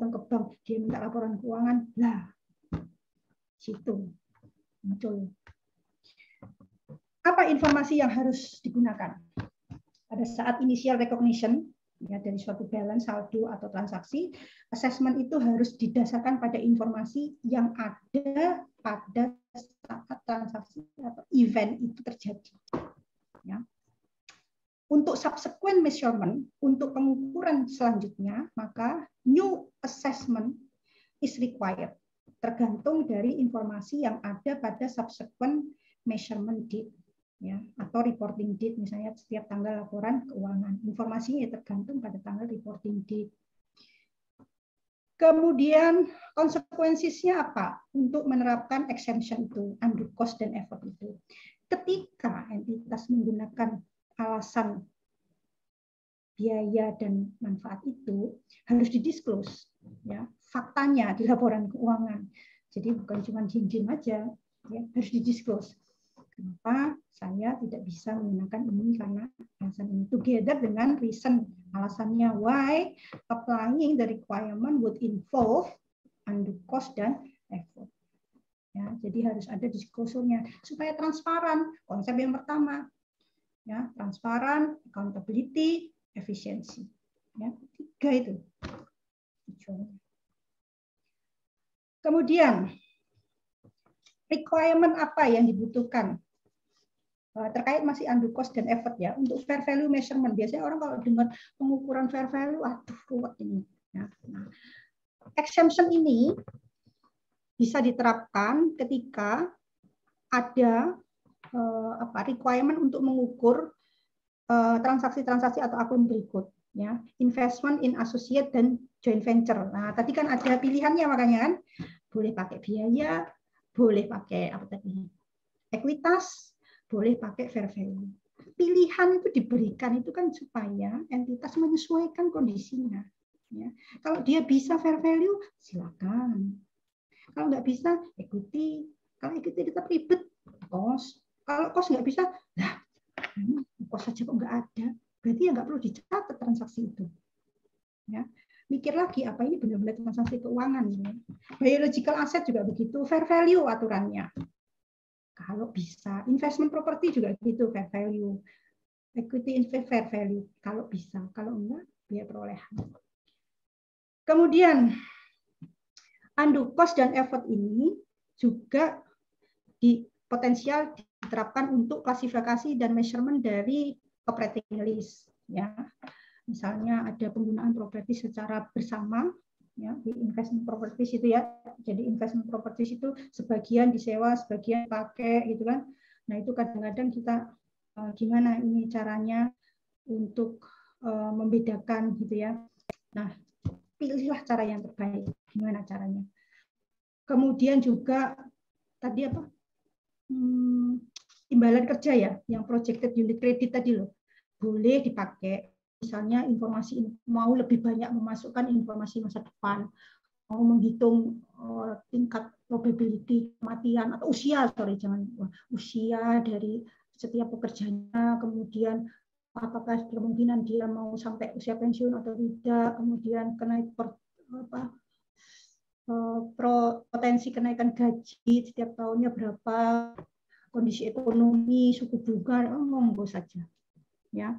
datang ke bank, dia minta laporan keuangan, lah situ muncul. Apa informasi yang harus digunakan pada saat initial recognition ya dari suatu balance, saldo atau transaksi? Assessment itu harus didasarkan pada informasi yang ada pada saat transaksi atau event itu terjadi. Ya. Untuk subsequent measurement, untuk pengukuran selanjutnya, maka new assessment is required, tergantung dari informasi yang ada pada subsequent measurement date, ya, atau reporting date, misalnya setiap tanggal laporan keuangan. Informasinya tergantung pada tanggal reporting date. Kemudian konsekuensinya apa untuk menerapkan exemption itu, undue cost dan effort itu? Ketika entitas menggunakan alasan biaya dan manfaat itu harus didisclose, ya, faktanya di laporan keuangan. Jadi bukan cuma jim-jim aja, ya, harus didisclose. Kenapa saya tidak bisa menggunakan ini karena alasan ini, together dengan reason, alasannya why applying the requirement would involve undue cost dan effort. Ya, jadi harus ada disclosure-nya supaya transparan. Konsep yang pertama, ya, transparan, accountability, efisiensi. Ya, 3 itu. Kemudian requirement apa yang dibutuhkan terkait masih undue cost dan effort ya untuk fair value measurement. Biasanya orang kalau dengar pengukuran fair value, aduh ruwet ini. Ya, nah, exemption ini bisa diterapkan ketika ada requirement untuk mengukur transaksi-transaksi atau akun berikut, ya, investment in associate dan joint venture. Nah, tadi kan ada pilihannya makanya kan, boleh pakai biaya, boleh pakai apa tadi, ekuitas, boleh pakai fair value. Pilihan itu diberikan itu kan supaya entitas menyesuaikan kondisinya. Ya. Kalau dia bisa fair value, silakan. Kalau nggak bisa, equity. Kalau equity tetap ribet, cost. Kalau cost nggak bisa, nah, cost saja kok nggak ada. Berarti ya nggak perlu dicatat transaksi itu. Ya. Mikir lagi, apa ini benar-benar transaksi keuangan. Ya. Biological asset juga begitu, fair value aturannya. Kalau bisa. Investment property juga gitu, fair value. Equity invest fair value. Kalau bisa. Kalau enggak, biaya perolehan. Kemudian, undue cost dan effort ini juga potensial diterapkan untuk klasifikasi dan measurement dari operating list. Ya. Misalnya ada penggunaan properti secara bersama, ya, di investment properties itu ya. Jadi investment properties itu sebagian disewa, sebagian pakai gitu kan. Nah, itu kadang-kadang kita gimana ini caranya untuk membedakan gitu ya. Nah, pilihlah cara yang terbaik. Gimana caranya? Kemudian juga tadi apa? Imbalan kerja ya, yang projected unit credit tadi loh. Boleh dipakai. Misalnya informasi mau lebih banyak memasukkan informasi masa depan, mau menghitung tingkat probability kematian atau usia, usia dari setiap pekerjanya, kemudian apakah kemungkinan dia mau sampai usia pensiun atau tidak, kemudian potensi kenaikan gaji setiap tahunnya berapa, kondisi ekonomi, suku bunga, monggo saja. Ya.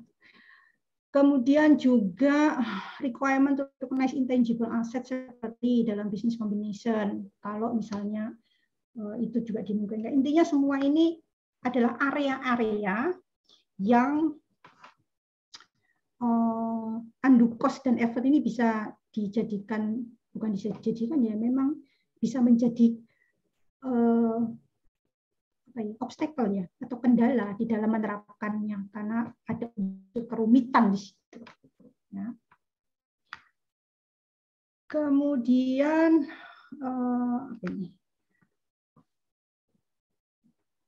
Kemudian juga requirement to recognize intangible asset seperti dalam business combination. Kalau misalnya itu juga dimungkinkan. Intinya semua ini adalah area-area yang undue cost dan effort ini bisa dijadikan, bukan bisa dijadikan ya, memang bisa menjadi obstacle ya atau kendala di dalam menerapkannya karena ada kerumitan di situ. Ya. Kemudian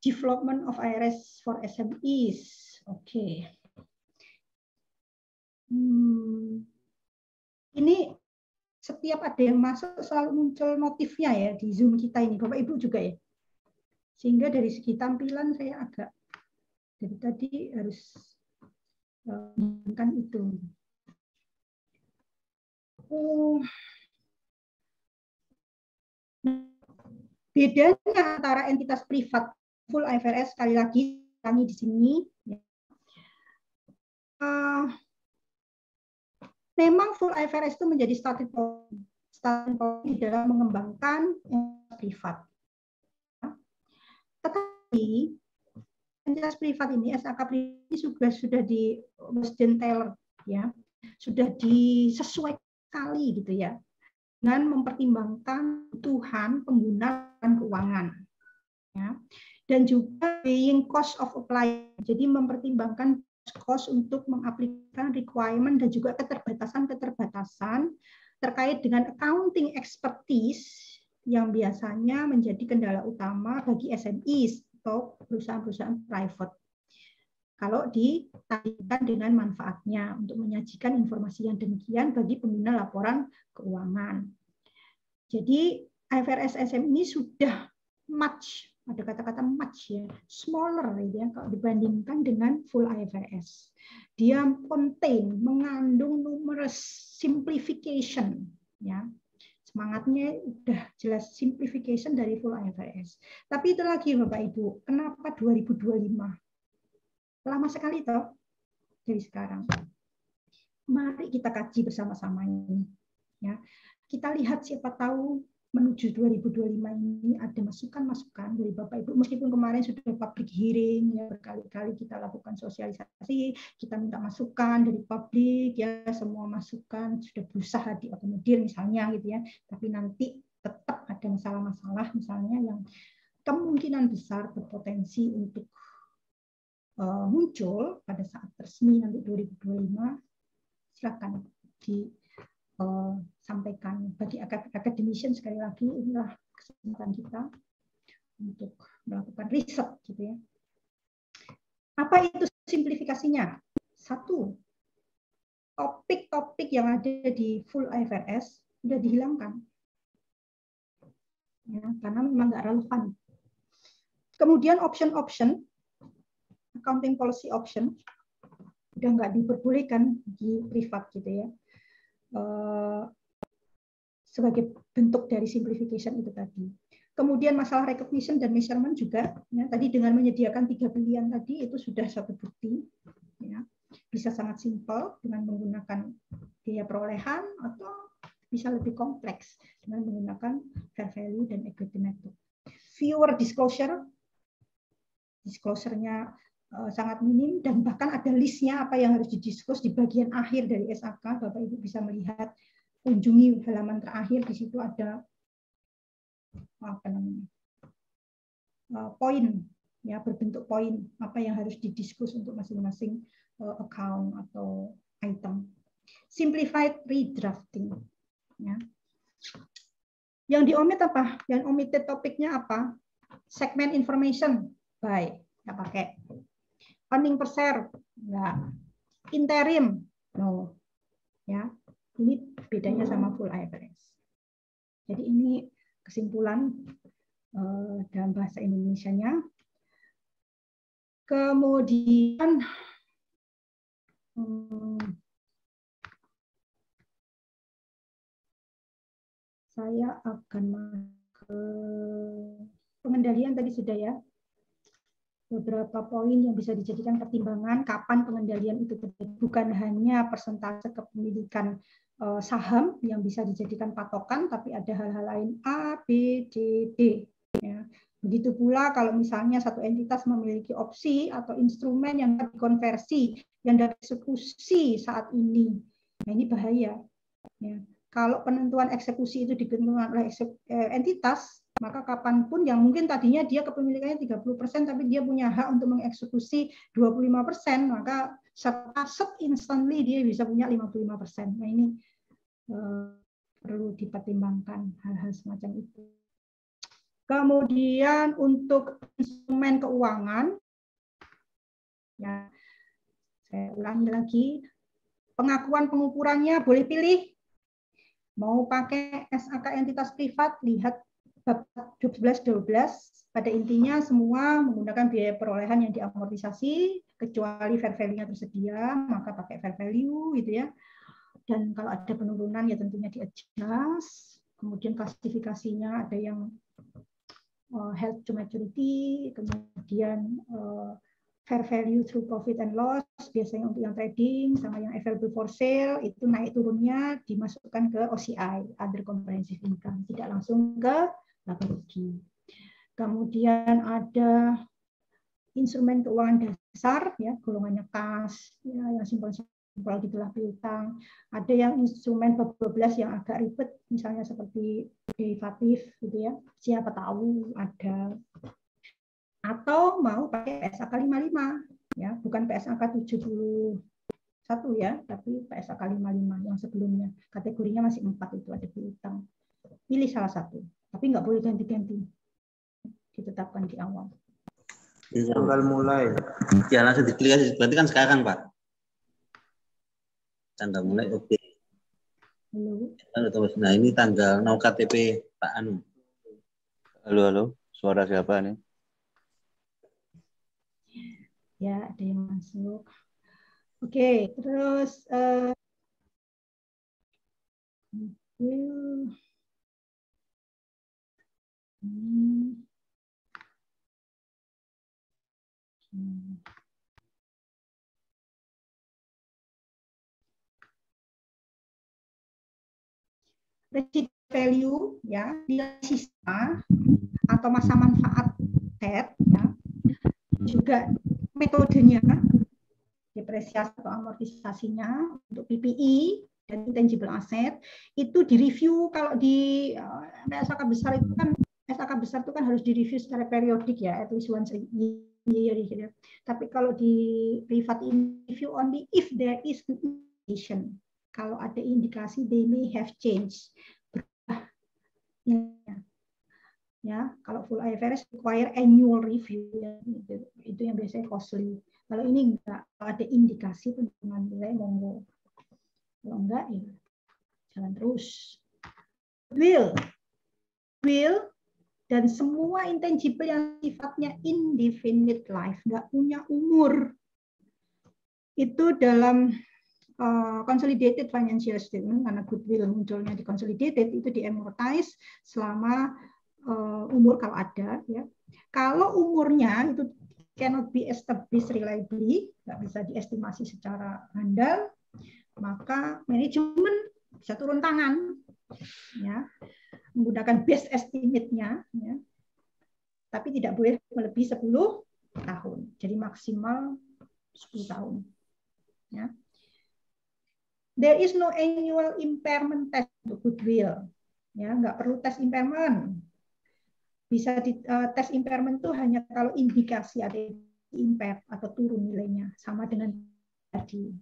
development of IRS for SMEs. Oke. Ini setiap ada yang masuk selalu muncul notifnya ya di Zoom kita ini, Bapak Ibu juga ya. Sehingga dari segi tampilan saya agak dari tadi harus menggunakan itu. Bedanya antara entitas privat full IFRS, sekali lagi kami di sini, memang full IFRS itu menjadi starting point di dalam mengembangkan privat. Tetapi entitas privat ini, SAK privat ini sudah di Wisden Taylor, ya, sudah disesuaikan sekali gitu ya, dengan mempertimbangkan kebutuhan pengguna keuangan, ya, dan juga paying cost of apply, jadi mempertimbangkan cost untuk mengaplikasikan requirement dan juga keterbatasan-keterbatasan terkait dengan accounting expertise yang biasanya menjadi kendala utama bagi SMEs atau perusahaan-perusahaan private. Kalau ditandingkan dengan manfaatnya untuk menyajikan informasi yang demikian bagi pengguna laporan keuangan. Jadi IFRS SM ini sudah much, ada kata-kata much ya, smaller ya kalau dibandingkan dengan full IFRS. Dia contain, mengandung numerous simplification ya. Semangatnya udah jelas simplification dari full IFRS. Tapi itu lagi Bapak Ibu, kenapa 2025? Lama sekali toh dari sekarang. Mari kita kaji bersama-sama ini. Ya, kita lihat siapa tahu menuju 2025 ini ada masukan-masukan dari Bapak Ibu. Meskipun kemarin sudah public hearing, ya berkali-kali kita lakukan sosialisasi, kita minta masukan dari publik, ya semua masukan sudah berusaha diakomodir misalnya gitu ya. Tapi nanti tetap ada masalah-masalah misalnya yang kemungkinan besar berpotensi untuk muncul pada saat resmi nanti 2025, silakan disampaikan. Bagi akademisian sekali lagi inilah kesempatan kita untuk melakukan riset gitu ya. Apa itu simplifikasinya? Satu, topik-topik yang ada di full IFRS sudah dihilangkan, ya, karena memang nggak relevan. Kemudian option-option accounting policy option udah nggak diperbolehkan di privat gitu ya, sebagai bentuk dari simplification itu tadi. Kemudian masalah recognition dan measurement juga ya, tadi dengan menyediakan 3 pilihan tadi itu sudah suatu bukti ya, bisa sangat simpel dengan menggunakan biaya perolehan atau bisa lebih kompleks dengan menggunakan fair value dan equity method. Fewer disclosure-nya sangat minim, dan bahkan ada listnya apa yang harus didiskus di bagian akhir dari SAK. Bapak Ibu bisa melihat, kunjungi halaman terakhir, di situ ada apa namanya, poin ya, berbentuk poin apa yang harus didiskus untuk masing-masing account atau item. Simplified redrafting ya. Yang diomit apa? Yang omitted topiknya apa? Segment information by nggak pakai. Earning per share, enggak. Interim, no. Ya, ini bedanya sama full IFRS. Jadi ini kesimpulan dalam bahasa Indonesianya. Kemudian saya akan ke pengendalian tadi sudah ya. Beberapa poin yang bisa dijadikan pertimbangan kapan pengendalian itu terjadi. Bukan hanya persentase kepemilikan saham yang bisa dijadikan patokan, tapi ada hal-hal lain A, B, C, D. Ya. Begitu pula kalau misalnya satu entitas memiliki opsi atau instrumen yang dikonversi, yang dieksekusi saat ini. Nah ini bahaya. Ya. Kalau penentuan eksekusi itu ditentukan oleh entitas, maka kapanpun yang mungkin tadinya dia kepemilikannya 30%, tapi dia punya hak untuk mengeksekusi 25%, maka instantly dia bisa punya 55%. Nah ini perlu dipertimbangkan hal-hal semacam itu. Kemudian untuk instrumen keuangan, ya saya ulangi lagi, pengakuan pengukurannya boleh pilih. Mau pakai SAK entitas privat, lihat bab 12-12, pada intinya semua menggunakan biaya perolehan yang diamortisasi, kecuali fair value-nya tersedia, maka pakai fair value gitu ya. Dan kalau ada penurunan ya tentunya di-adjust. kemudian klasifikasinya ada yang health to maturity, kemudian fair value through profit and loss, biasanya untuk yang trading, sama yang available for sale, itu naik turunnya dimasukkan ke OCI, Other Comprehensive Income, tidak langsung ke laba rugi. Kemudian ada instrumen keuangan dasar, ya, golongannya kas, ya, yang simpel-simpel gitulah piutang. Ada yang instrumen 12 yang agak ribet, misalnya seperti derivatif, gitu ya. Siapa tahu ada. Atau mau pakai PSAK 55, ya, bukan PSAK 71 ya, tapi PSAK 55 yang sebelumnya. Kategorinya masih 4 itu ada piutang. Pilih salah satu, tapi nggak boleh ganti-ganti. Ditetapkan di awal. Tanggal mulai. Ya langsung diklik aja. Berarti kan sekarang, Pak. Tanggal mulai oke. Halo. Nah, ini tanggal no KTP Pak Anu. Halo. Suara siapa nih? Ya, ada yang masuk. Oke, terus residual value, ya, nilai sisa atau masa manfaat debt, ya, juga metodenya depresiasi atau amortisasinya untuk PPI dan intangible asset itu direview. Kalau di SAK besar itu kan harus direview secara periodik, ya, at least once a year gitu. Tapi kalau di privat ini review only if there is indication. Kalau ada indikasi they may have changed. Ya, kalau full IFRS require annual review, ya, itu yang biasanya costly. Kalau ini enggak, kalau ada indikasi penurunan nilai monggo. Kalau enggak ya jalan terus. Will dan semua intangible yang sifatnya indefinite life, enggak punya umur. Itu dalam consolidated financial statement, karena goodwill munculnya di consolidated, itu di-amortize selama umur kalau ada, ya. Kalau umurnya itu cannot be established reliably, nggak bisa diestimasi secara handal, maka manajemen bisa turun tangan, ya, menggunakan best estimate-nya, ya, tapi tidak boleh melebihi 10 tahun, jadi maksimal 10 tahun. Ya. There is no annual impairment test untuk goodwill, ya, nggak perlu tes impairment. Bisa tes impairment itu hanya kalau indikasi ada impair atau turun nilainya, sama dengan tadi.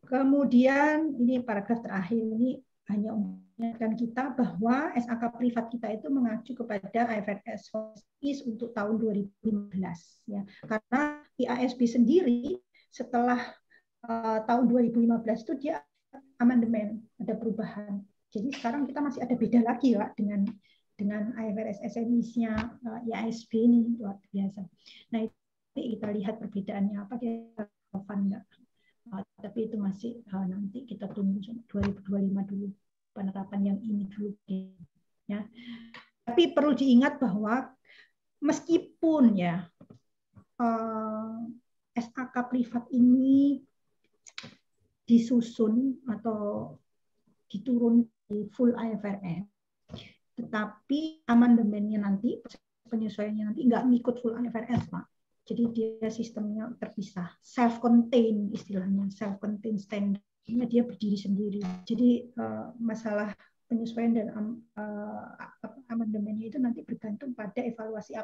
Kemudian ini paragraf terakhir ini hanya mengingatkan kita bahwa SAK privat kita itu mengacu kepada IFRS untuk tahun 2015, ya. Karena IASB sendiri setelah tahun 2015 itu dia amandemen, ada perubahan. Jadi sekarang kita masih ada beda lagi, Pak, dengan IFRS SMI-nya IASB ini, luar biasa. Nah, itu kita lihat perbedaannya apa, kita relevan enggak. Tapi itu masih nanti kita tunggu 2025 dulu penerapan yang ini dulu, ya. Tapi perlu diingat bahwa meskipun, ya, SAK privat ini disusun atau diturun di full IFRS, tetapi amandemennya nanti, penyesuaiannya nanti nggak ngikut full IFRS, Pak. Jadi dia sistemnya terpisah, self-contained istilahnya, self-contained standardnya dia berdiri sendiri. Jadi masalah penyesuaian dan amandemennya itu nanti bergantung pada evaluasi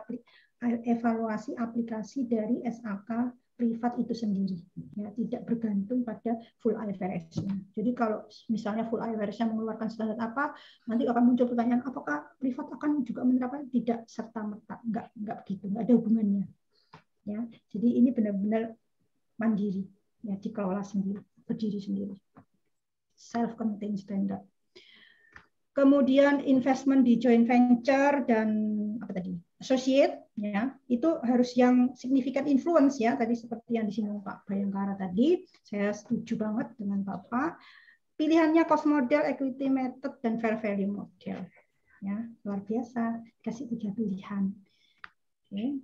aplikasi dari SAK privat itu sendiri, ya, tidak bergantung pada full IFRS-nya. Jadi kalau misalnya full IFRS-nya mengeluarkan standar apa, nanti akan muncul pertanyaan apakah privat akan juga menerapkan, tidak serta merta, enggak begitu, enggak ada hubungannya, ya. Jadi ini benar-benar mandiri, ya, dikelola sendiri, berdiri sendiri, self-contained standard. Kemudian investment di joint venture dan apa tadi, associate, ya, itu harus yang significant influence, ya, tadi seperti yang disinggung Pak Bayangkara tadi. Saya setuju banget dengan Bapak. pilihannya cost model, equity method, dan fair value model. Ya, luar biasa, kasih 3 pilihan. Oke.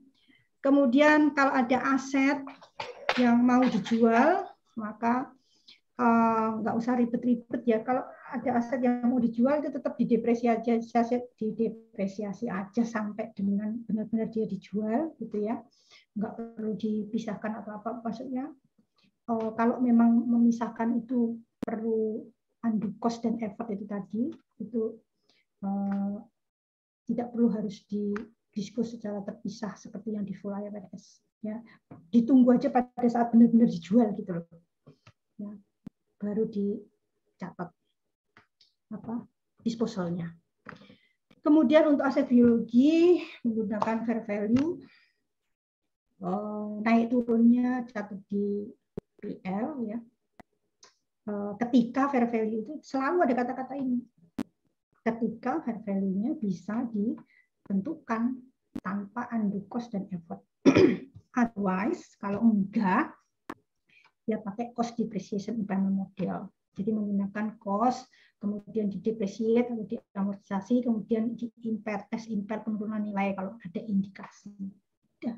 Kemudian kalau ada aset yang mau dijual, maka nggak usah ribet-ribet ya. Kalau ada aset yang mau dijual itu tetap didepresiasi aja sampai dengan benar-benar dia dijual, gitu ya. Nggak perlu dipisahkan atau apa. Maksudnya kalau memang memisahkan itu perlu undue cost dan effort itu tadi, itu tidak perlu harus didiskus secara terpisah seperti yang di full IFRS. Ya, ditunggu aja pada saat benar-benar dijual gitu loh. Ya, baru dicatat disposalnya. Kemudian untuk aset biologi menggunakan fair value, naik turunnya catat di PL ya. Ketika fair value itu selalu ada kata-kata ini. Ketika fair value-nya bisa ditentukan tanpa undue cost dan effort. Otherwise, kalau enggak, ya pakai cost depreciation impairment model. Jadi menggunakan cost, kemudian didepresiate atau diamortisasi, kemudian di-impair, tes impair penurunan nilai kalau ada indikasi. Udah.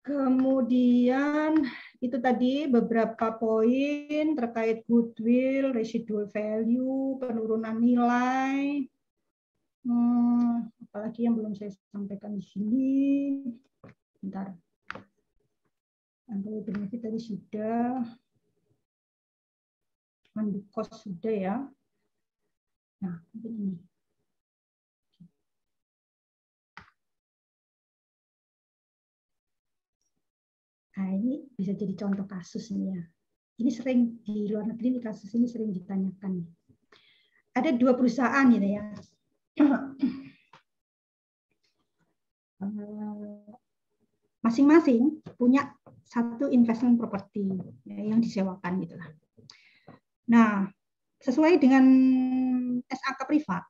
Kemudian itu tadi beberapa poin terkait goodwill, residual value, penurunan nilai. Apalagi yang belum saya sampaikan di sini. Bentar. Employee benefit tadi sudah. Undue cost sudah ya. Nah, ini. Nah, ini bisa jadi contoh kasus ini ya. Ini sering di luar negeri, kasus ini sering ditanyakan. Ada 2 perusahaan gitu ya. Masing-masing punya satu investment property ya, yang disewakan gitu lah. Nah, sesuai dengan SAK privat,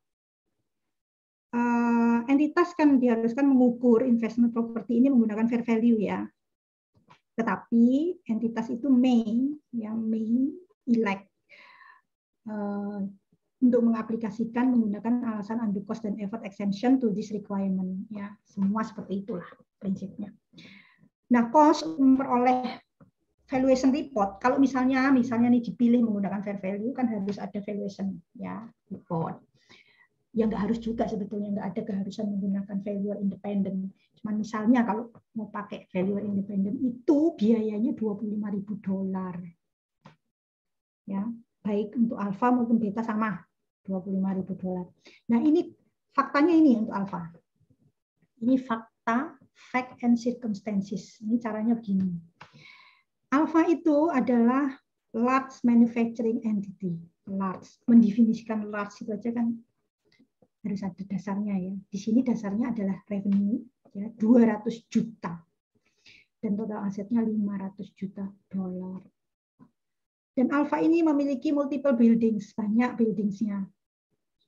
entitas kan diharuskan mengukur investment property ini menggunakan fair value ya. Tetapi entitas itu may elect untuk mengaplikasikan menggunakan alasan undue cost dan effort exemption to this requirement ya. Semua seperti itulah prinsipnya. Nah, cost memperoleh valuation report. Kalau misalnya nih dipilih menggunakan fair value kan harus ada valuation ya report. Ya nggak harus juga sebetulnya, nggak ada keharusan menggunakan valuer independent. Cuman misalnya kalau mau pakai valuer independent itu biayanya $25.000. Ya, baik untuk alfa maupun beta sama $25.000. Nah, ini faktanya ini untuk alfa. Ini fakta, fact and circumstances. Ini caranya begini. Alfa itu adalah large manufacturing entity. Large, mendefinisikan large itu aja kan harus ada dasarnya ya. Di sini dasarnya adalah revenue ya, 200 juta. Dan total asetnya $500 juta. Dan Alfa ini memiliki multiple buildings, banyak buildingsnya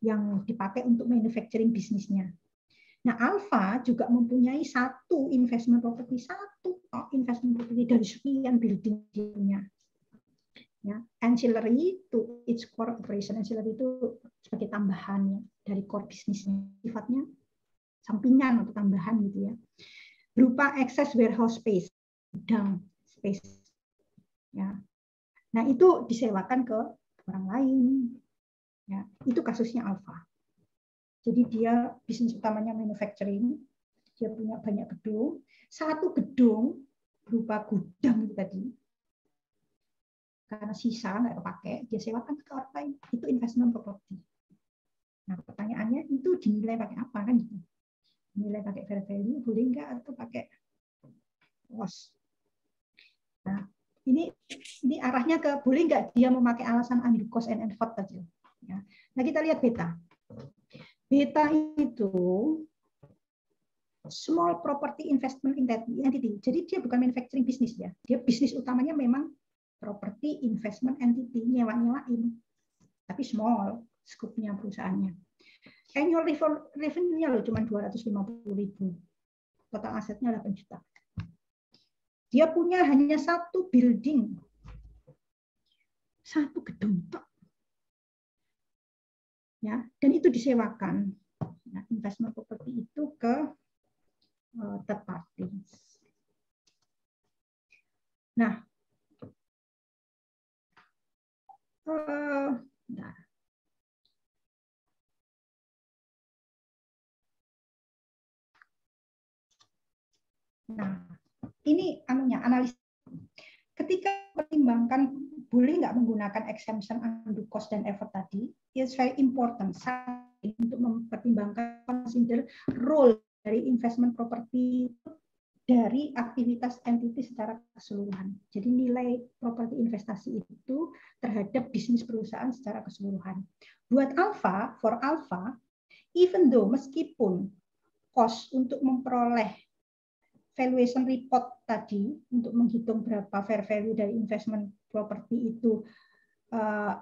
yang dipakai untuk manufacturing bisnisnya. Nah, Alfa juga mempunyai satu investment property dari sekian building dia punya. Ya, ancillary to its core operation. Ancillary itu sebagai tambahan ya, dari core bisnisnya. Sifatnya sampingan atau tambahan gitu ya. Berupa excess warehouse space, gudang space. Ya. Nah, itu disewakan ke orang lain. Ya, itu kasusnya Alfa. Jadi dia bisnis utamanya manufacturing, dia punya banyak gedung. Satu gedung berupa gudang itu tadi, karena sisa nggak kepake, dia sewakan ke orang lain. Itu investment property. Nah, pertanyaannya itu dinilai pakai apa kan? Dinilai pakai fair value boleh nggak atau pakai cost? Nah, ini arahnya ke boleh nggak dia memakai alasan undue cost and effort saja. Ya. Nah, kita lihat beta. Beta itu small property investment entity. Jadi dia bukan manufacturing business ya. Dia bisnis utamanya memang property investment entity, nyewa-nyewain. Tapi small scope-nya perusahaannya. Annual revenue-nya loh cuma 250.000. Total asetnya 8 juta. Dia punya hanya satu building satu gedung tok. Ya, dan itu disewakan. Nah, investment property itu ke third parties. Nah, ini analis. Ketika pertimbangkan boleh nggak menggunakan exemption undue cost dan effort tadi, it's very important untuk mempertimbangkan consider role dari investment property dari aktivitas entity secara keseluruhan. Jadi nilai properti investasi itu terhadap bisnis perusahaan secara keseluruhan. Buat Alpha, for Alpha, even though meskipun cost untuk memperoleh valuation report tadi untuk menghitung berapa fair value dari investment property itu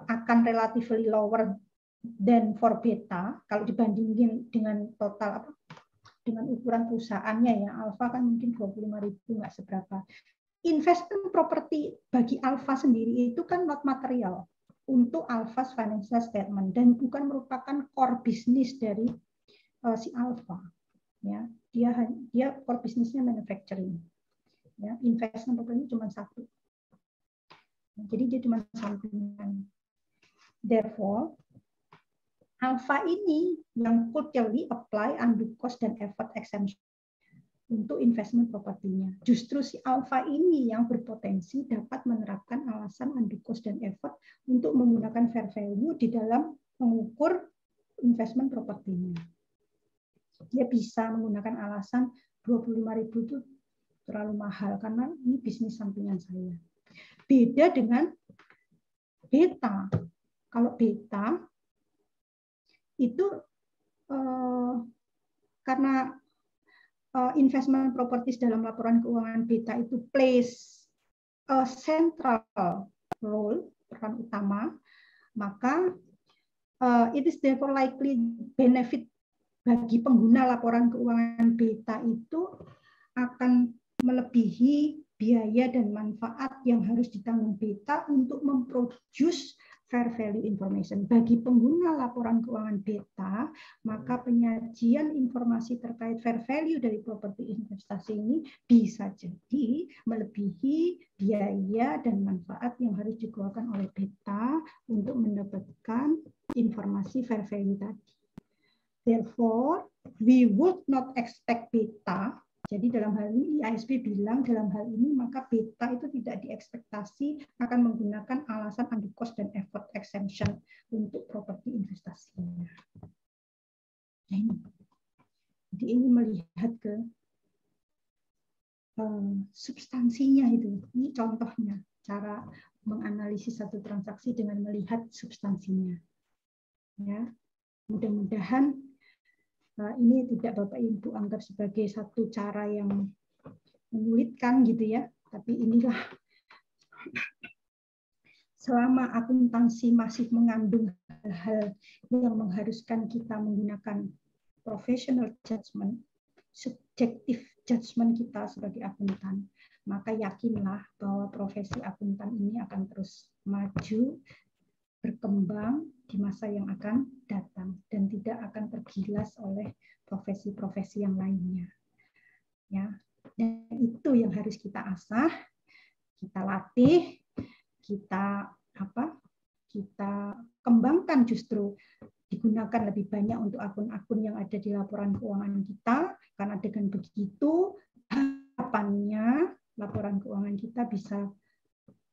akan relatively lower than for beta kalau dibandingin dengan total dengan ukuran perusahaannya ya. Alpha kan mungkin 25.000 nggak seberapa. Investment property bagi Alpha sendiri itu kan not material untuk Alpha's financial statement dan bukan merupakan core business dari si Alpha. Ya, dia core bisnisnya manufacturing. Ya, investment property cuma satu. Jadi dia cuma sampingan. Therefore, Alpha ini yang totally apply undue cost dan effort exemption untuk investment propertinya. Justru si Alpha ini yang berpotensi dapat menerapkan alasan undue cost dan effort untuk menggunakan fair value di dalam mengukur investment propertinya. Dia bisa menggunakan alasan 25.000 itu terlalu mahal karena ini bisnis sampingan saya. Beda dengan beta. Kalau beta itu karena investment properties dalam laporan keuangan beta itu plays a central role, peran utama, maka it is therefore likely benefit bagi pengguna laporan keuangan beta itu akan melebihi biaya dan manfaat yang harus ditanggung beta untuk memproduce fair value information. Bagi pengguna laporan keuangan beta, maka penyajian informasi terkait fair value dari properti investasi ini bisa jadi melebihi biaya dan manfaat yang harus dikeluarkan oleh beta untuk mendapatkan informasi fair value tadi. Therefore, we would not expect beta. Jadi dalam hal ini IASB bilang dalam hal ini maka beta itu tidak diekspektasi akan menggunakan alasan undue cost dan effort exemption untuk properti investasinya. Nah, ini. Jadi ini melihat ke substansinya itu. Ini contohnya cara menganalisis satu transaksi dengan melihat substansinya. Ya, mudah-mudahan ini tidak Bapak Ibu anggap sebagai satu cara yang menyulitkan gitu ya, tapi inilah selama akuntansi masih mengandung hal-hal yang mengharuskan kita menggunakan professional judgment, subjektif judgment kita sebagai akuntan, maka yakinlah bahwa profesi akuntan ini akan terus maju, berkembang di masa yang akan datang dan tidak akan tergilas oleh profesi-profesi yang lainnya. Ya, dan itu yang harus kita asah, kita latih, kita kembangkan justru digunakan lebih banyak untuk akun-akun yang ada di laporan keuangan kita, karena dengan begitu harapannya laporan keuangan kita bisa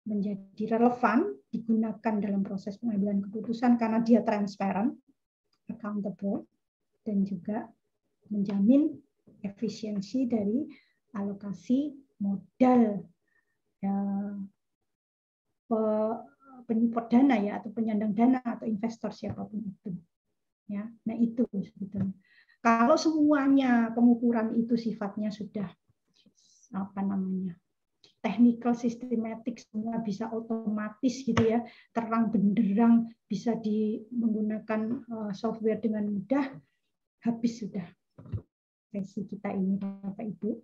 menjadi relevan, digunakan dalam proses pengambilan keputusan karena dia transparent, accountable, dan juga menjamin efisiensi dari alokasi modal penyupport dana ya, atau penyandang dana atau investor siapapun itu. Ya, nah itu sebetulnya. Kalau semuanya pengukuran itu sifatnya sudah technical, systematic, semua bisa otomatis gitu ya, terang benderang, bisa menggunakan software dengan mudah, habis sudah sesi kita ini Bapak Ibu.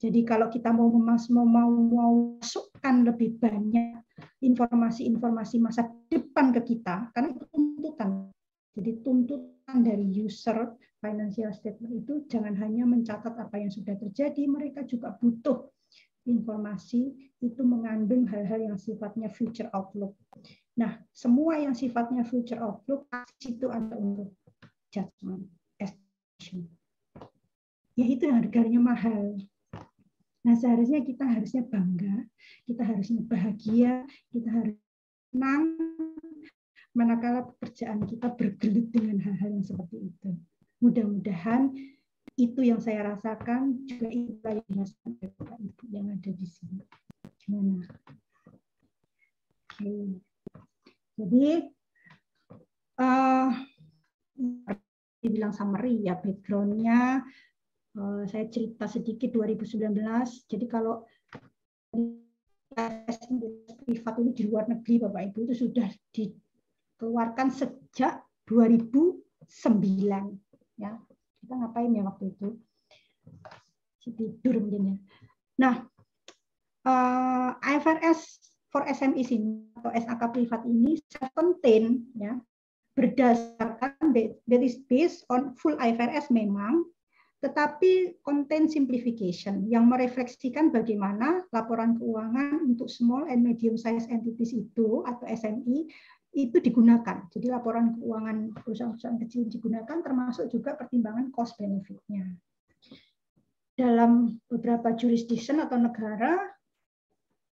Jadi kalau kita mau masukkan lebih banyak informasi-informasi masa depan ke kita, karena itu tuntutan. Jadi tuntutan dari user financial statement itu jangan hanya mencatat apa yang sudah terjadi, mereka juga butuh informasi itu mengandung hal-hal yang sifatnya future outlook. Nah, semua yang sifatnya future outlook itu ada untuk judgment, estimation. Ya itu yang harganya mahal. Nah, seharusnya kita harusnya bangga, kita harusnya bahagia, kita harus senang manakala pekerjaan kita bergelut dengan hal-hal yang seperti itu. Mudah-mudahan itu yang saya rasakan, juga itu yang dirasakan oleh Bapak Ibu yang ada di sini. Gimana? Oke. Jadi, dibilang summary ya, background-nya, saya cerita sedikit 2019. Jadi kalau privat ini di luar negeri, Bapak Ibu, itu sudah dikeluarkan sejak 2009. Ya, kita ngapain ya waktu itu? Tidur mungkin ya. Nah, IFRS for SMEs ini atau SAK privat ini self-contained, ya, berdasarkan that is based on full IFRS memang, tetapi content simplification yang merefleksikan bagaimana laporan keuangan untuk small and medium size entities itu atau SME itu digunakan. Jadi laporan keuangan perusahaan-perusahaan kecil digunakan, termasuk juga pertimbangan cost benefit-nya. Dalam beberapa jurisdiction atau negara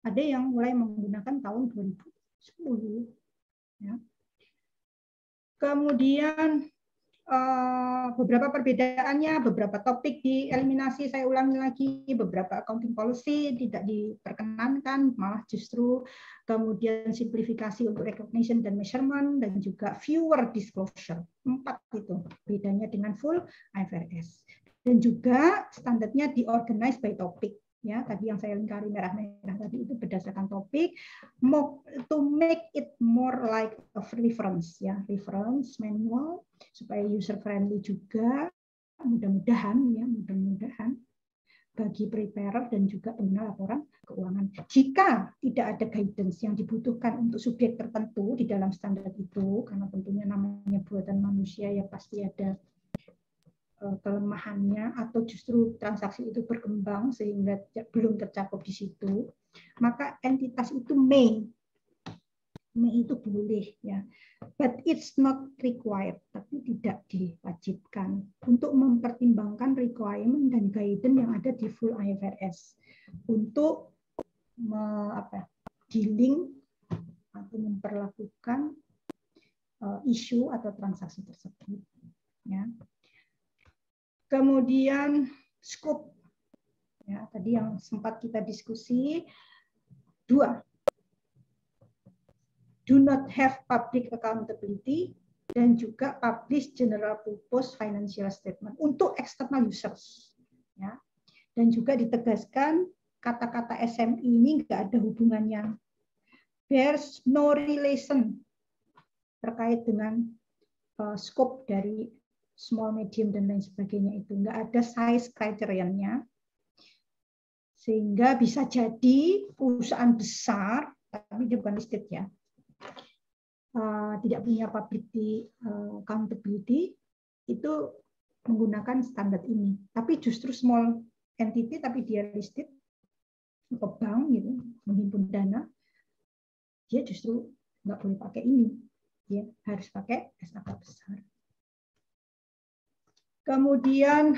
ada yang mulai menggunakan tahun 2010. Ya. Kemudian beberapa perbedaannya, beberapa topik dieliminasi, saya ulangi lagi, beberapa accounting policy tidak diperkenankan, malah justru kemudian simplifikasi untuk recognition dan measurement, dan juga fewer disclosure. 4 itu bedanya dengan full IFRS. Dan juga standarnya diorganize by topic. Ya, tadi yang saya lingkari merah-merah tadi itu berdasarkan topik, to make it more like a reference, ya, reference manual supaya user friendly juga, mudah-mudahan bagi preparer dan juga pengguna laporan keuangan. Jika tidak ada guidance yang dibutuhkan untuk subjek tertentu di dalam standar itu, karena tentunya namanya buatan manusia ya pasti ada kelemahannya atau justru transaksi itu berkembang sehingga belum tercakup di situ, maka entitas itu may itu boleh, ya, but it's not required, tapi tidak diwajibkan untuk mempertimbangkan requirement dan guidance yang ada di full IFRS untuk dealing atau memperlakukan isu atau transaksi tersebut, ya. Kemudian scope, ya, tadi yang sempat kita diskusi, 2, do not have public accountability, dan juga publish general purpose financial statement untuk external users, ya. Dan juga ditegaskan kata-kata SME ini nggak ada hubungannya, there's no relation terkait dengan scope dari small, medium, dan lain sebagainya itu. Nggak ada size kriteriannya. Sehingga bisa jadi perusahaan besar, tapi dia bukan listed ya, tidak punya public accountability, itu menggunakan standar ini. Tapi justru small entity, tapi dia listed, atau bank, gitu, menghimpun dana, dia justru nggak boleh pakai ini. Dia harus pakai SAK besar. Kemudian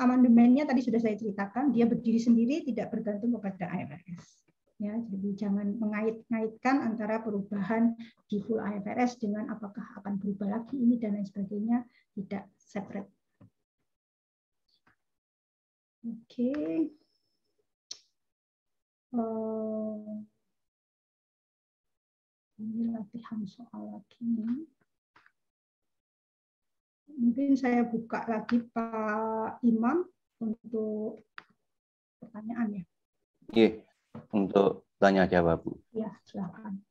amandemennya tadi sudah saya ceritakan, dia berdiri sendiri, tidak bergantung kepada IFRS. Ya, jadi jangan mengait-ngaitkan antara perubahan di full IFRS dengan apakah akan berubah lagi ini dan lain sebagainya, tidak separate. Oke. Ini latihan soal lagi nih. Mungkin saya buka lagi Pak Imam untuk pertanyaan ya. Iya, untuk tanya jawab, Bu. Ya, silakan.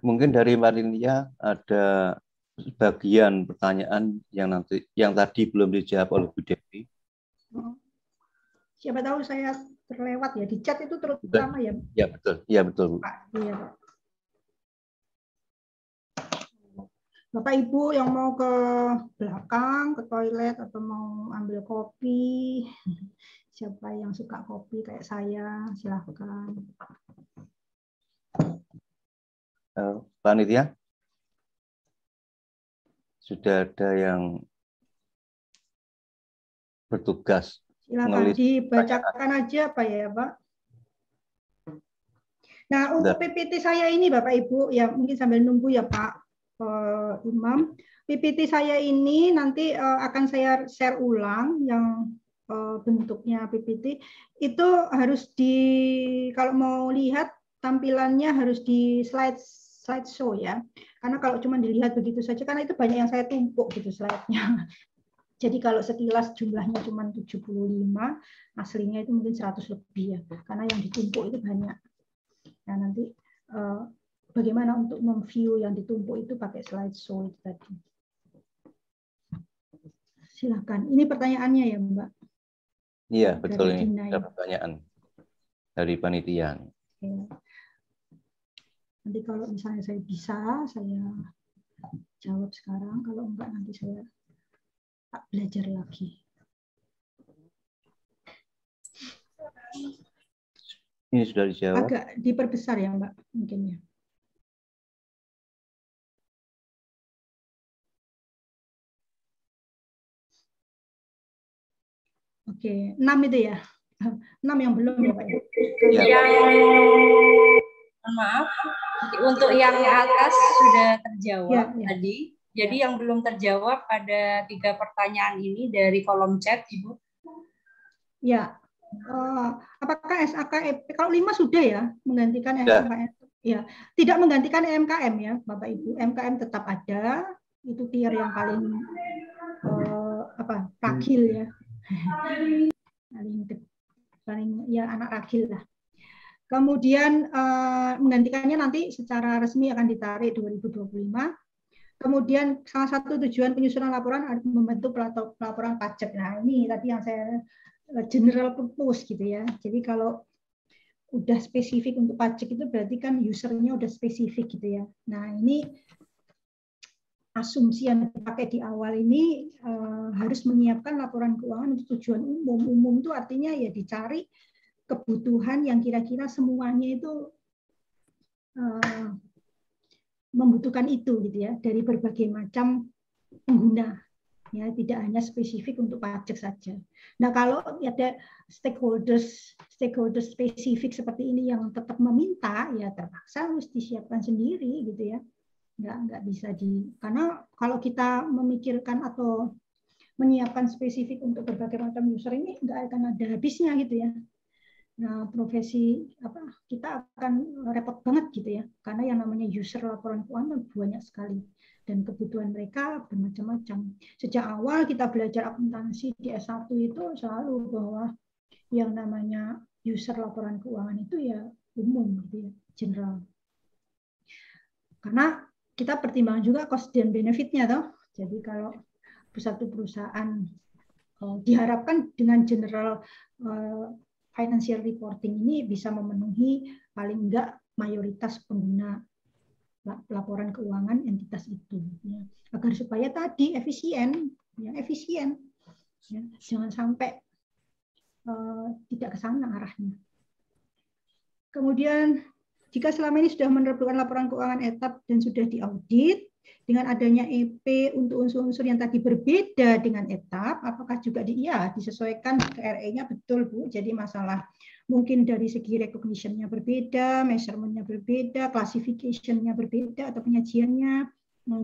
Mungkin dari Marilia ada sebagian pertanyaan yang tadi belum dijawab oleh Bu Dewi. Siapa tahu saya terlewat ya di chat itu terutama ya. Ya betul, ya betul Bu. Pak. Iya Pak. Bapak Ibu yang mau ke belakang, ke toilet atau mau ambil kopi, siapa yang suka kopi kayak saya, silahkan. Panitia, sudah ada yang bertugas. Silakan dibacakan aja Pak ya Pak. Nah untuk PPT saya ini Bapak Ibu, ya mungkin sambil nunggu ya Pak Imam. PPT saya ini nanti akan saya share ulang yang bentuknya PPT. Itu harus kalau mau lihat tampilannya harus di slideshow ya. Karena kalau cuma dilihat begitu saja, karena itu banyak yang saya tumpuk gitu slide-nya. Jadi kalau sekilas jumlahnya cuma 75, aslinya itu mungkin 100 lebih ya, karena yang ditumpuk itu banyak. Nah nanti bagaimana untuk memview yang ditumpuk itu pakai slideshow itu tadi. Silakan. Ini pertanyaannya ya Mbak? Iya betul, ini ada pertanyaan dari panitia. Ya. Nanti kalau misalnya saya bisa, saya jawab sekarang. Kalau enggak nanti saya belajar lagi. Ini sudah dijawab. Agak diperbesar ya Mbak, mungkin ya. Oke, 6 itu ya. 6 yang belum ya Pak ya. Maaf, untuk yang atas sudah terjawab ya. tadi. Jadi yang belum terjawab ada 3 pertanyaan ini dari kolom chat, Ibu. Ya. Apakah SAK kalau 5 sudah ya menggantikan MKM? Ya, tidak menggantikan MKM ya, Bapak Ibu. MKM tetap ada, itu tier yang paling ragil ya. paling ya anak ragil lah. Kemudian menggantikannya nanti secara resmi akan ditarik 2025. Kemudian salah satu tujuan penyusunan laporan adalah membentuk laporan pajak. Nah, ini tadi yang saya general purpose gitu ya. Jadi kalau udah spesifik untuk pajak itu berarti kan usernya udah spesifik gitu ya. Nah, ini asumsi yang dipakai di awal ini harus menyiapkan laporan keuangan untuk tujuan umum. Umum itu artinya ya dicari kebutuhan yang kira-kira semuanya itu membutuhkan itu gitu ya dari berbagai macam pengguna. Ya, tidak hanya spesifik untuk pajak saja. Nah, kalau ada stakeholders spesifik seperti ini yang tetap meminta, ya terpaksa harus disiapkan sendiri gitu ya. Nggak bisa karena kalau kita memikirkan atau menyiapkan spesifik untuk berbagai macam user ini nggak akan ada habisnya gitu ya. Nah, profesi kita akan repot banget gitu ya, karena yang namanya user laporan keuangan banyak sekali. Dan kebutuhan mereka bermacam-macam. Sejak awal kita belajar akuntansi di S1 itu selalu bahwa yang namanya user laporan keuangan itu ya umum, gitu ya, general. Karena kita pertimbangkan juga cost dan benefitnya, toh. Jadi kalau satu perusahaan diharapkan dengan general financial reporting ini bisa memenuhi paling enggak mayoritas pengguna laporan keuangan entitas itu, ya, agar supaya tadi efisien, ya, jangan sampai tidak ke sana arahnya. Kemudian jika selama ini sudah menerbitkan laporan keuangan etap dan sudah diaudit, dengan adanya EP untuk unsur-unsur yang tadi berbeda dengan etap, apakah juga disesuaikan ke RE-nya? Betul Bu, jadi masalah mungkin dari segi recognition-nya berbeda, measurement-nya berbeda, classification-nya berbeda, atau penyajiannya,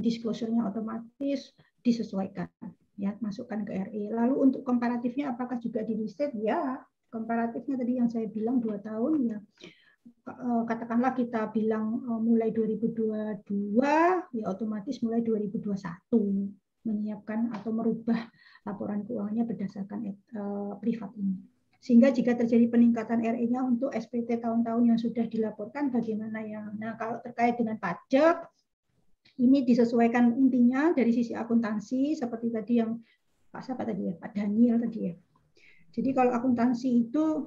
disclosure-nya otomatis disesuaikan, ya, masukkan ke RE. Lalu untuk komparatifnya apakah juga di-reset? Ya, komparatifnya tadi yang saya bilang 2 tahun ya. Katakanlah kita bilang mulai 2022, ya otomatis mulai 2021 menyiapkan atau merubah laporan keuangannya berdasarkan privat ini. Sehingga jika terjadi peningkatan RE-nya untuk SPT tahun-tahun yang sudah dilaporkan, bagaimana ya? Nah, kalau terkait dengan pajak, ini disesuaikan intinya dari sisi akuntansi, seperti tadi yang Pak Daniel tadi ya. Jadi kalau akuntansi itu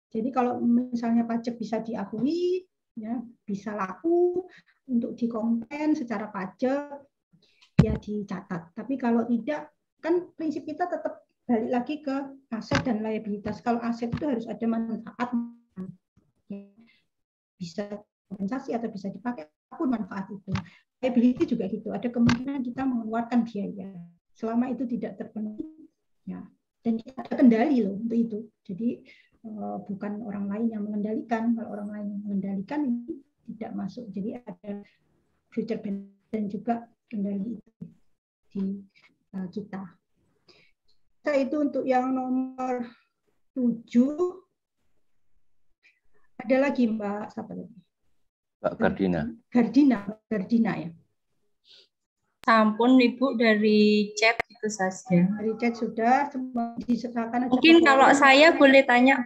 jadi kalau misalnya pajak bisa diakui, ya bisa laku untuk dikomplain secara pajak, ya dicatat. Tapi kalau tidak, kan prinsip kita tetap balik lagi ke aset dan liabilitas. Kalau aset itu harus ada manfaat, bisa kompensasi atau bisa dipakai apapun manfaat itu. Liability juga gitu, ada kemungkinan kita mengeluarkan biaya. Selama itu tidak terpenuhi, ya. Dan kita ada kendali loh untuk itu. Jadi bukan orang lain yang mengendalikan. Kalau orang lain yang mengendalikan ini tidak masuk. Jadi ada future benefit dan juga kendali itu di kita. Itu untuk yang nomor 7. Ada lagi Mbak, siapa lagi? Mbak Gardina. Gardina ya. Sampun Ibu, dari chat itu saja. Dari chat sudah, semua disertakan. Mungkin kalau saya boleh tanya.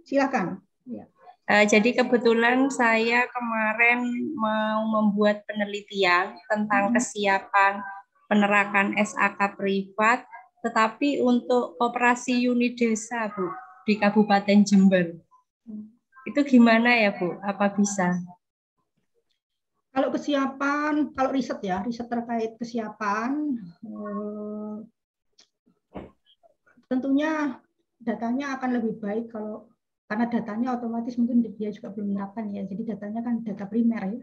Silakan. Ya. Jadi kebetulan saya kemarin mau membuat penelitian tentang kesiapan penerakan SAK privat, tetapi untuk koperasi unit desa, Bu, di Kabupaten Jember. Itu gimana ya, Bu? Apa bisa? Kalau kesiapan, kalau riset ya, riset terkait kesiapan, tentunya datanya akan lebih baik kalau karena datanya otomatis mungkin dia juga belum menerapkan ya, jadi datanya kan data primer ya.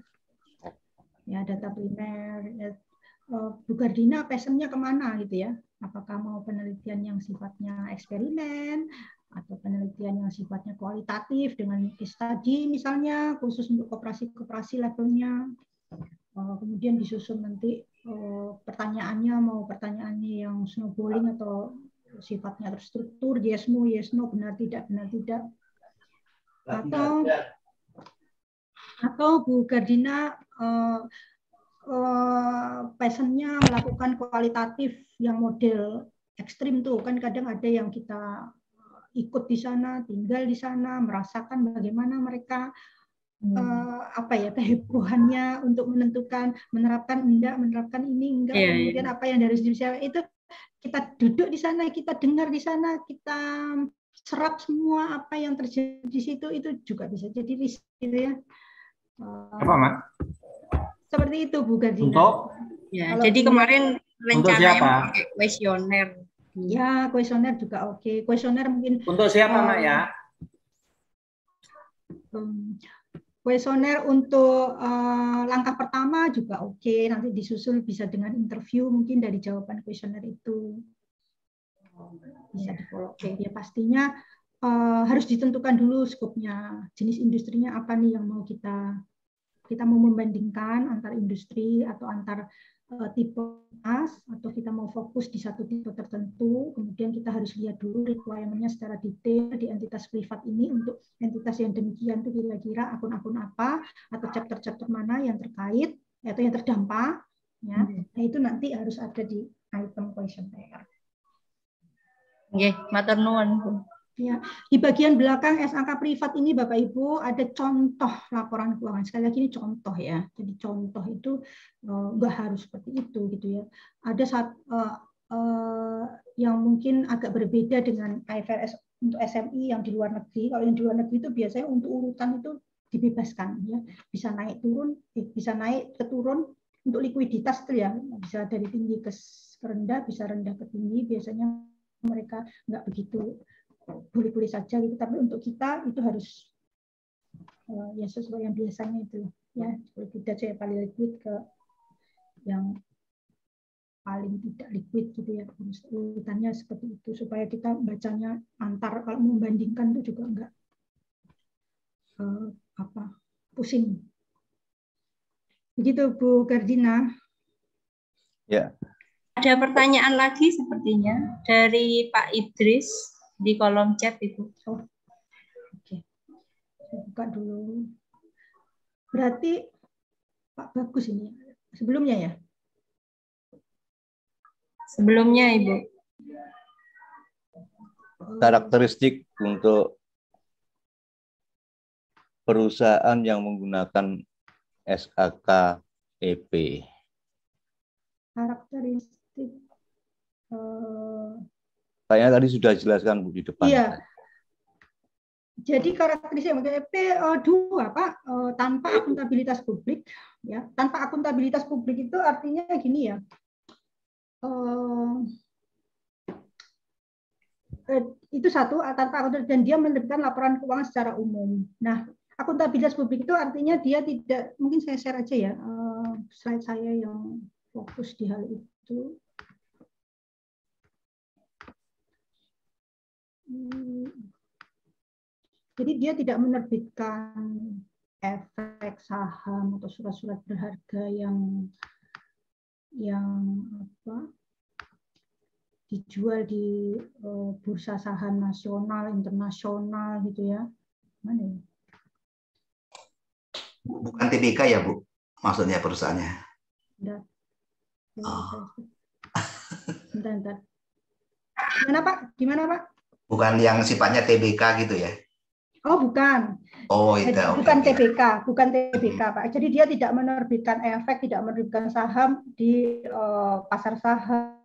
Ya, data primer. Ya. Bu Gardina passionnya kemana gitu ya? Apakah mau penelitian yang sifatnya eksperimen atau penelitian yang sifatnya kualitatif dengan case study misalnya khusus untuk koperasi-koperasi levelnya. Kemudian disusun nanti pertanyaannya mau pertanyaannya yang snowballing atau sifatnya terstruktur, yes no, benar tidak. Atau Bu Gardina passionnya melakukan kualitatif yang model ekstrim tuh, kan kadang ada yang kita ikut di sana, tinggal di sana, merasakan bagaimana mereka kehebohannya untuk menentukan menerapkan ini enggak, kemudian apa yang harus disiapkan itu kita duduk di sana, kita dengar di sana, kita serap semua apa yang terjadi di situ, itu juga bisa jadi riset gitu ya. Apa, Mak? Seperti itu Bu Gardina. Untuk ya, jadi kemarin rencananya pakai kuesioner. Ya, kuesioner juga oke. Kuesioner mungkin untuk siapa, Mak ya? Kuesioner untuk langkah pertama juga oke. Nanti disusul bisa dengan interview mungkin dari jawaban kuesioner itu. Bisa di-follow. Oke, ya pastinya harus ditentukan dulu skopnya. Jenis industrinya apa nih yang mau kita mau membandingkan antar industri atau antar tipe atau kita mau fokus di satu tipe tertentu, kemudian kita harus lihat dulu requirement-nya secara detail di entitas privat ini. Untuk entitas yang demikian itu kira-kira akun-akun apa atau chapter-chapter mana yang terkait atau yang terdampak ya. Nah itu nanti harus ada di item questionnaire. Nggih, matur nuwun. Ya, di bagian belakang SAK privat ini Bapak Ibu ada contoh laporan keuangan. Sekali lagi ini contoh ya. Jadi contoh itu enggak harus seperti itu gitu ya. Ada yang mungkin agak berbeda dengan IFRS untuk SMI yang di luar negeri. Kalau yang di luar negeri itu biasanya untuk urutan itu dibebaskan ya. Bisa naik turun, bisa naik ke turun untuk likuiditas itu ya. Bisa dari tinggi ke rendah, bisa rendah ke tinggi. Biasanya mereka enggak begitu boleh-boleh saja gitu, tapi untuk kita itu harus ya sesuai yang biasanya itu ya, tidak saya paling liquid ke yang paling tidak liquid gitu ya, urutannya seperti itu supaya kita bacanya antar, kalau membandingkan itu juga enggak pusing. Begitu Bu Gardina. Ya. Ada pertanyaan lagi sepertinya dari Pak Idris di kolom chat itu. Oke. Saya buka dulu. Berarti Pak Bagus ini sebelumnya ya? Sebelumnya Ibu. Karakteristik untuk perusahaan yang menggunakan SAK EP. Karakteristik Kayaknya tadi sudah jelaskan Bu di depan. Iya. Jadi karakteristik P2 Pak, tanpa akuntabilitas publik, ya. Tanpa akuntabilitas publik itu artinya gini ya. Itu satu, tanpa akuntabilitas, dan dia menerbitkan laporan keuangan secara umum. Nah, akuntabilitas publik itu artinya dia tidak, mungkin saya share aja ya slide saya yang fokus di hal itu. Jadi dia tidak menerbitkan efek saham atau surat-surat berharga yang dijual di bursa saham nasional, internasional gitu ya. Mana ya? Bukan TBK ya, Bu? Maksudnya perusahaannya? Bentar. Bentar. Gimana Pak? Gimana Pak? Bukan yang sifatnya TBK gitu ya? Oh, bukan. Oh, itu. Bukan TBK, bukan TBK, Pak. Jadi dia tidak menerbitkan efek, tidak menerbitkan saham di pasar saham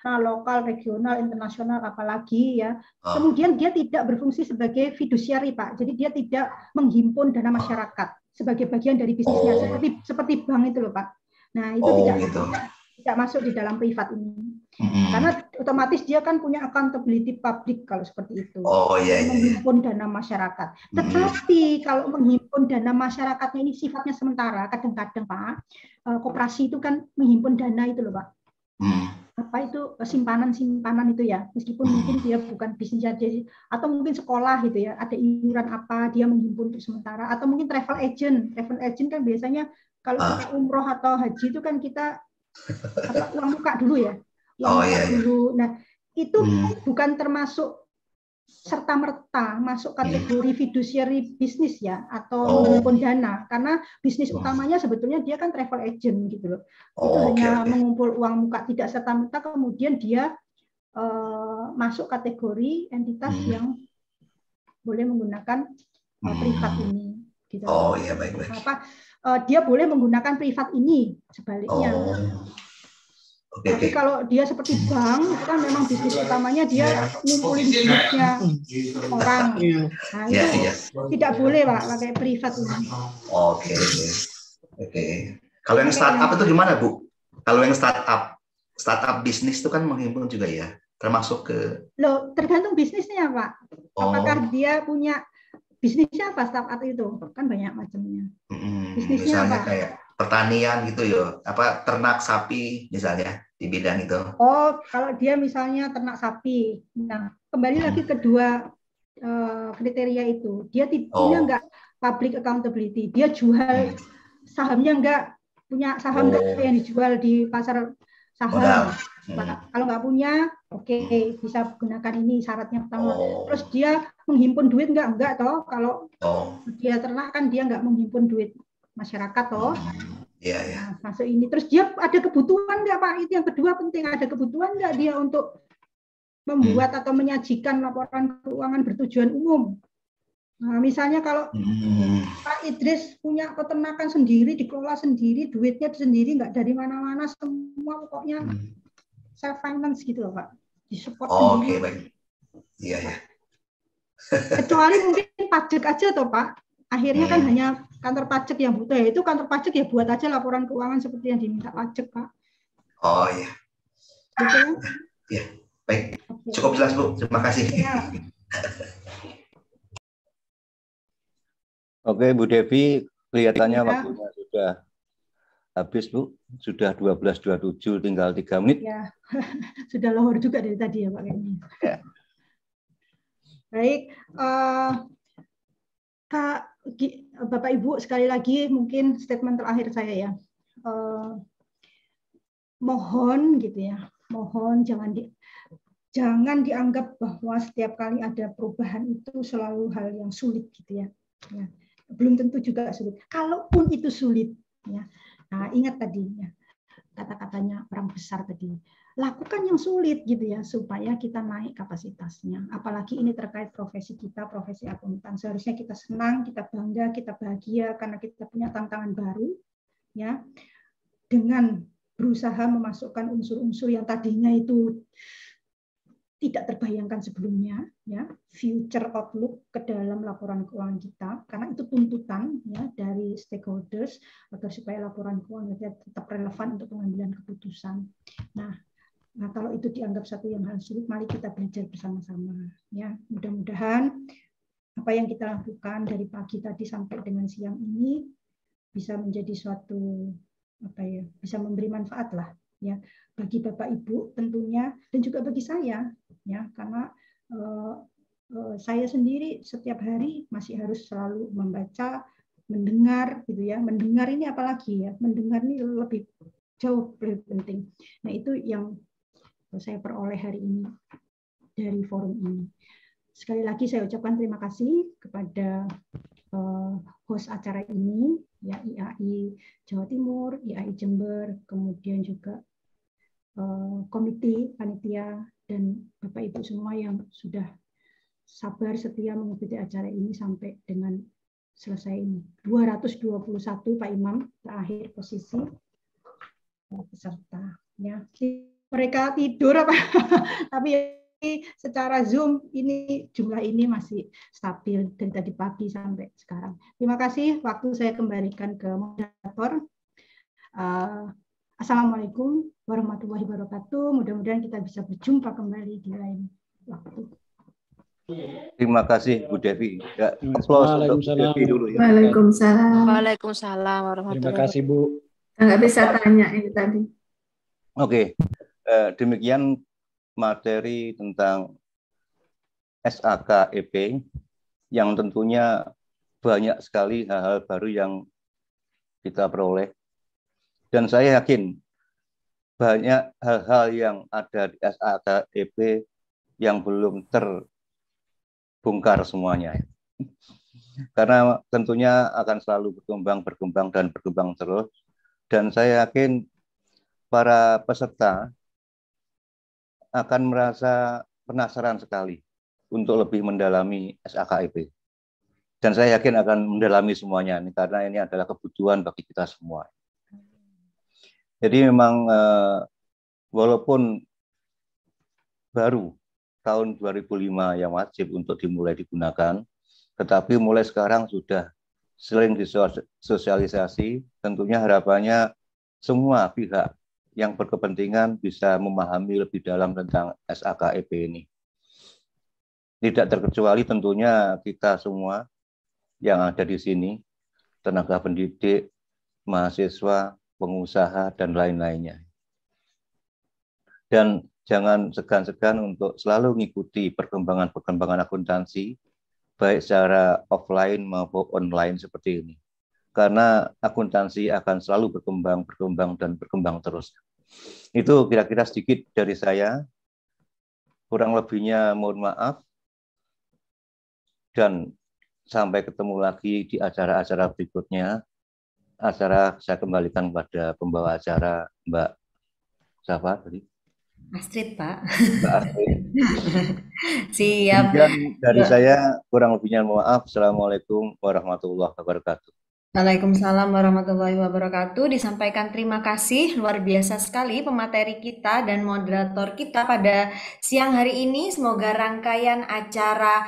lokal, regional, internasional, apalagi ya. Kemudian dia tidak berfungsi sebagai fidusiari, Pak. Jadi dia tidak menghimpun dana masyarakat sebagai bagian dari bisnisnya, seperti bank itu loh, Pak. Nah, itu tidak masuk di dalam privat ini. Karena otomatis dia kan punya accountability public kalau seperti itu. Menghimpun dana masyarakat. Tetapi kalau menghimpun dana masyarakatnya ini sifatnya sementara, kadang-kadang Pak, koperasi itu kan menghimpun dana itu loh Pak. Apa itu simpanan itu ya, meskipun mungkin dia bukan bisnis jadi, atau mungkin sekolah gitu ya, ada iuran apa dia menghimpun untuk sementara, atau mungkin travel agent kan biasanya kalau kita umroh atau haji itu kan kita uang muka dulu ya. Dulu. Nah, itu bukan termasuk serta-merta masuk kategori fiduciary bisnis ya, atau menghimpun dana, karena bisnis utamanya sebetulnya dia kan travel agent gitu loh. Itu hanya mengumpul uang muka, tidak serta-merta kemudian dia masuk kategori entitas yang boleh menggunakan privat ini. Gitu. Baik-baik. Dia boleh menggunakan privat ini, sebaliknya. Tapi kalau dia seperti bank, itu kan memang bisnis utamanya dia ngumpulin bisnisnya orang. Nah, itu tidak boleh Pak pakai privat ini. Oke. Kalau yang startup itu gimana Bu? Kalau yang startup bisnis itu kan menghimpun juga ya, termasuk ke? Loh, tergantung bisnisnya Pak. Apakah dia punya bisnisnya apa startup itu? Kan banyak macamnya. Bisnisnya misalnya apa? Kayak pertanian gitu ya, ternak sapi misalnya di bidang itu. Oh, kalau dia misalnya ternak sapi. Nah, kembali lagi kedua kriteria itu. Dia punya nggak public accountability. Dia jual sahamnya nggak, punya saham nggak yang dijual di pasar saham. Kalau nggak punya, bisa gunakan ini syaratnya pertama. Terus dia menghimpun duit enggak toh. Kalau dia ternak kan dia nggak menghimpun duit masyarakat toh. Nah, masuk ini. Terus dia ada kebutuhan nggak Pak? Itu yang kedua penting. Ada kebutuhan nggak dia untuk membuat atau menyajikan laporan keuangan bertujuan umum? Nah, misalnya kalau Pak Idris punya peternakan sendiri, dikelola sendiri, duitnya sendiri, nggak dari mana-mana, semua pokoknya self finance gitu loh Pak. Disupport sendiri. Baik. Iya. Kecuali mungkin pajak aja toh Pak. Akhirnya kan hanya kantor pajak yang butuh, ya itu kantor pajak ya buat aja laporan keuangan seperti yang diminta pajak Pak. Iya. Gitu ya? Iya, baik. Cukup jelas Bu, terima kasih. Ya. Oke Bu Devi, kelihatannya waktunya sudah habis Bu, sudah 12.27, tinggal 3 menit. Ya, sudah lohor juga dari tadi ya Pak kayaknya. Ya. Baik, Bapak Ibu, sekali lagi mungkin statement terakhir saya ya. Mohon gitu ya, mohon jangan dianggap bahwa setiap kali ada perubahan itu selalu hal yang sulit gitu ya. Belum tentu juga sulit. Kalaupun itu sulit ya. Nah, ingat tadi ya, kata-katanya orang besar tadi. Lakukan yang sulit gitu ya supaya kita naik kapasitasnya. Apalagi ini terkait profesi kita, profesi akuntan. Seharusnya kita senang, kita bangga, kita bahagia karena kita punya tantangan baru ya. Dengan berusaha memasukkan unsur-unsur yang tadinya itu tidak terbayangkan sebelumnya, ya, future outlook ke dalam laporan keuangan kita, karena itu tuntutan ya dari stakeholders agar supaya laporan keuangan kita tetap relevan untuk pengambilan keputusan. Nah, kalau itu dianggap satu yang hal sulit, mari kita belajar bersama-sama. Ya, mudah-mudahan apa yang kita lakukan dari pagi tadi sampai dengan siang ini bisa menjadi suatu bisa memberi manfaat lah, ya, bagi Bapak Ibu tentunya dan juga bagi saya, ya, karena saya sendiri setiap hari masih harus selalu membaca, mendengar, gitu ya. Mendengar ini apalagi ya, mendengar ini lebih jauh lebih penting. Nah, itu yang saya peroleh hari ini dari forum ini. Sekali lagi saya ucapkan terima kasih kepada host acara ini, ya, IAI Jawa Timur, IAI Jember, kemudian juga komite, panitia, dan Bapak Ibu semua yang sudah sabar setia mengikuti acara ini sampai dengan selesai ini. 221 Pak Imam, terakhir posisi peserta. Ya, mereka tidur apa? Tapi secara Zoom ini jumlah ini masih stabil dari tadi pagi sampai sekarang. Terima kasih. Waktu saya kembalikan ke moderator. Assalamualaikum warahmatullahi wabarakatuh. Mudah-mudahan kita bisa berjumpa kembali di lain waktu. Terima kasih Bu Devi. Ya, aplaus untuk Bu Devi dulu ya. Waalaikumsalam. Waalaikumsalam warahmatullahi Terima kasih Bu. Nggak bisa tanya ini tadi. Oke, demikian materi tentang SAKEP yang tentunya banyak sekali hal-hal baru yang kita peroleh. Dan saya yakin banyak hal-hal yang ada di SAKEP yang belum terbongkar semuanya. Karena tentunya akan selalu berkembang terus. Dan saya yakin para peserta akan merasa penasaran sekali untuk lebih mendalami SAKEP. Dan saya yakin akan mendalami semuanya ini karena ini adalah kebutuhan bagi kita semua. Jadi memang walaupun baru tahun 2005 yang wajib untuk dimulai digunakan, tetapi mulai sekarang sudah sering disosialisasi, tentunya harapannya semua pihak yang berkepentingan bisa memahami lebih dalam tentang SAKEP ini. Tidak terkecuali tentunya kita semua yang ada di sini, tenaga pendidik, mahasiswa, pengusaha, dan lain-lainnya. Dan jangan segan-segan untuk selalu mengikuti perkembangan akuntansi, baik secara offline maupun online seperti ini. Karena akuntansi akan selalu berkembang terus. Itu kira-kira sedikit dari saya. Kurang lebihnya mohon maaf. Dan sampai ketemu lagi di acara-acara berikutnya. Saya kembalikan kepada pembawa acara Mbak siapa tadi? Astrid, Pak. Mbak Astrid. Siap. Dan dari saya kurang lebihnya mohon maaf. Assalamualaikum warahmatullahi wabarakatuh. Waalaikumsalam warahmatullahi wabarakatuh. Disampaikan terima kasih luar biasa sekali pemateri kita dan moderator kita pada siang hari ini. Semoga rangkaian acara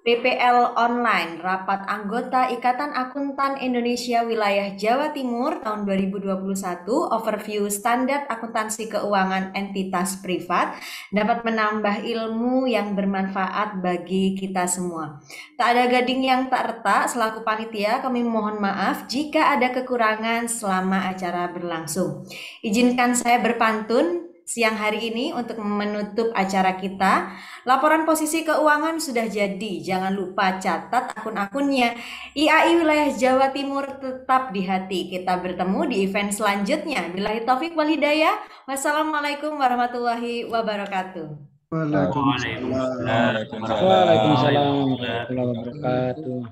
PPL Online Rapat Anggota Ikatan Akuntan Indonesia Wilayah Jawa Timur tahun 2021 Overview Standar Akuntansi Keuangan Entitas Privat dapat menambah ilmu yang bermanfaat bagi kita semua. Tak ada gading yang tak retak, selaku panitia kami mohon maaf jika ada kekurangan selama acara berlangsung. Izinkan saya berpantun siang hari ini untuk menutup acara kita. Laporan posisi keuangan sudah jadi, jangan lupa catat akun-akunnya. IAI Wilayah Jawa Timur tetap di hati. Kita bertemu di event selanjutnya. Billahi taufik wal hidayah. Wassalamualaikum warahmatullahi wabarakatuh. Waalaikumsalam warahmatullahi wabarakatuh.